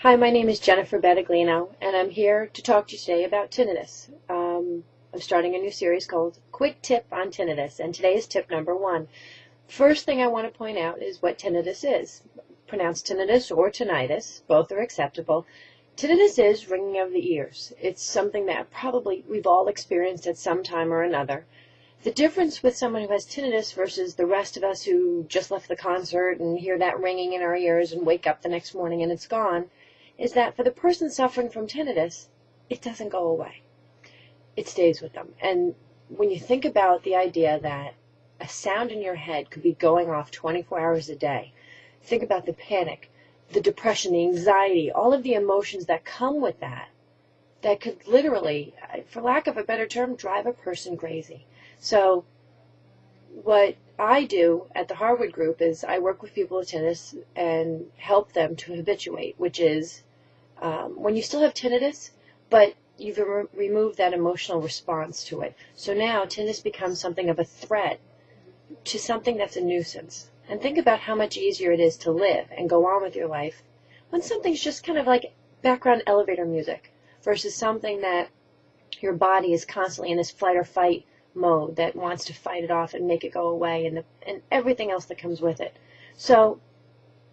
Hi, my name is Jennifer Bettaglino, and I'm here to talk to you today about tinnitus. I'm starting a new series called Quick Tip on Tinnitus, and today is tip number 1. First thing I want to point out is what tinnitus is. Pronounced tinnitus or tinnitus, both are acceptable. Tinnitus is ringing of the ears. It's something that probably we've all experienced at some time or another. The difference with someone who has tinnitus versus the rest of us who just left the concert and hear that ringing in our ears and wake up the next morning and it's gone, is that for the person suffering from tinnitus, it doesn't go away. It stays with them. And when you think about the idea that a sound in your head could be going off 24 hours a day, think about the panic, the depression, the anxiety, all of the emotions that come with that could literally, for lack of a better term, drive a person crazy. So what I do at the Harwood Group is I work with people with tinnitus and help them to habituate, which is when you still have tinnitus, but you've removed that emotional response to it. So now tinnitus becomes something of a threat to something that's a nuisance. And think about how much easier it is to live and go on with your life when something's just kind of like background elevator music versus something that your body is constantly in this flight or fight mode that wants to fight it off and make it go away and everything else that comes with it. So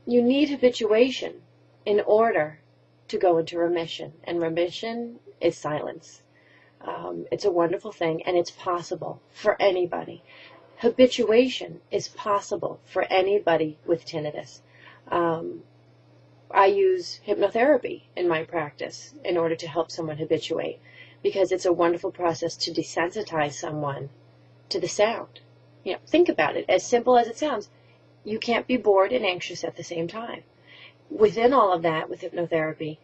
you need habituation in order to go into remission, and remission is silence. It's a wonderful thing, and it's possible for anybody. Habituation is possible for anybody with tinnitus. I use hypnotherapy in my practice in order to help someone habituate, because it's a wonderful process to desensitize someone to the sound. Think about it. As simple as it sounds, you can't be bored and anxious at the same time. Within all of that, with hypnotherapy,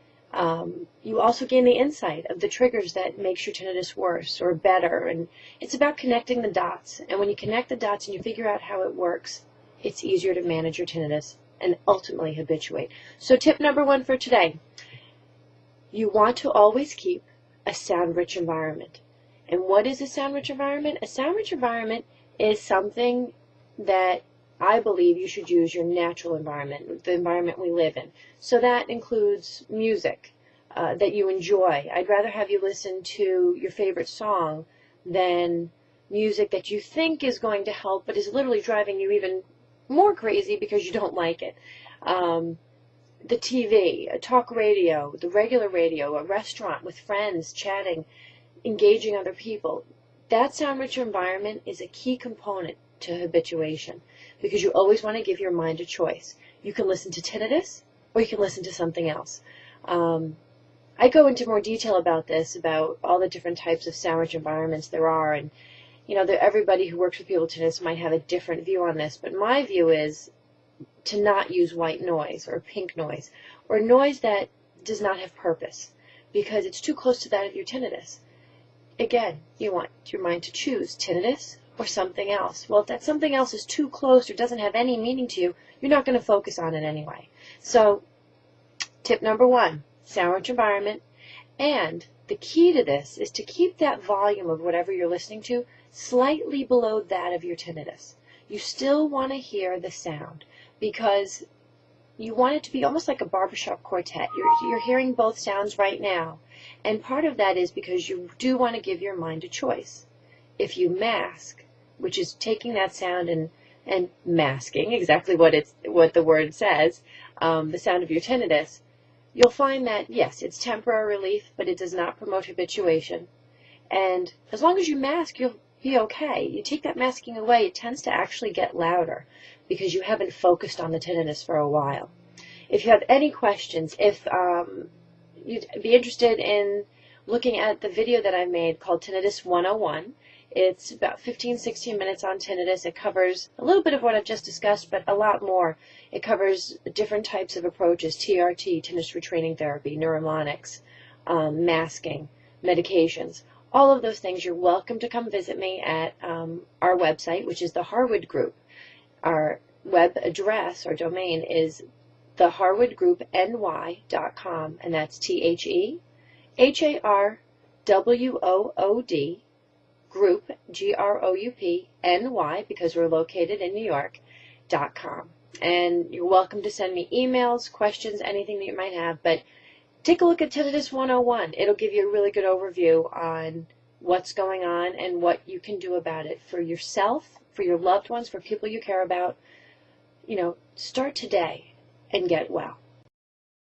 you also gain the insight of the triggers that makes your tinnitus worse or better, and it's about connecting the dots. And when you connect the dots and you figure out how it works, it's easier to manage your tinnitus and ultimately habituate. So tip number 1 for today, you want to always keep a sound-rich environment. And what is a sound-rich environment? A sound-rich environment is something that I believe you should use your natural environment, the environment we live in. So that includes music that you enjoy. I'd rather have you listen to your favorite song than music that you think is going to help but is literally driving you even more crazy because you don't like it. The TV, a talk radio, the regular radio, a restaurant with friends, chatting, engaging other people. That sound-rich environment is a key component to habituation, because you always want to give your mind a choice. You can listen to tinnitus or you can listen to something else. I go into more detail about this, about all the different types of sound-rich environments there are, and everybody who works with people with tinnitus might have a different view on this, but my view is to not use white noise or pink noise or noise that does not have purpose, because it's too close to that of your tinnitus. Again, you want your mind to choose tinnitus or something else. Well, if that something else is too close or doesn't have any meaning to you, you're not going to focus on it anyway. So, tip number 1, sound-rich environment. And the key to this is to keep that volume of whatever you're listening to slightly below that of your tinnitus. You still want to hear the sound, because you want it to be almost like a barbershop quartet. You're hearing both sounds right now. And part of that is because you do want to give your mind a choice. If you mask, which is taking that sound and masking exactly what the word says, the sound of your tinnitus, you'll find that, yes, it's temporary relief, but it does not promote habituation. And as long as you mask, you'll be okay. You take that masking away, it tends to actually get louder because you haven't focused on the tinnitus for a while. If you have any questions, if you'd be interested in looking at the video that I made called Tinnitus 101, it's about 15-16 minutes on tinnitus. It covers a little bit of what I've just discussed, but a lot more. It covers different types of approaches: TRT, tinnitus retraining therapy, neuromonics, masking, medications. All of those things. You're welcome to come visit me at our website, which is the Harwood Group. Our web address or domain is theharwoodgroupny.com, and that's TheHarwood Group, GROUPNY, because we're located in New York, .com. And you're welcome to send me emails, questions, anything that you might have. But take a look at Tinnitus 101. It'll give you a really good overview on what's going on and what you can do about it for yourself, for your loved ones, for people you care about. Start today and get well.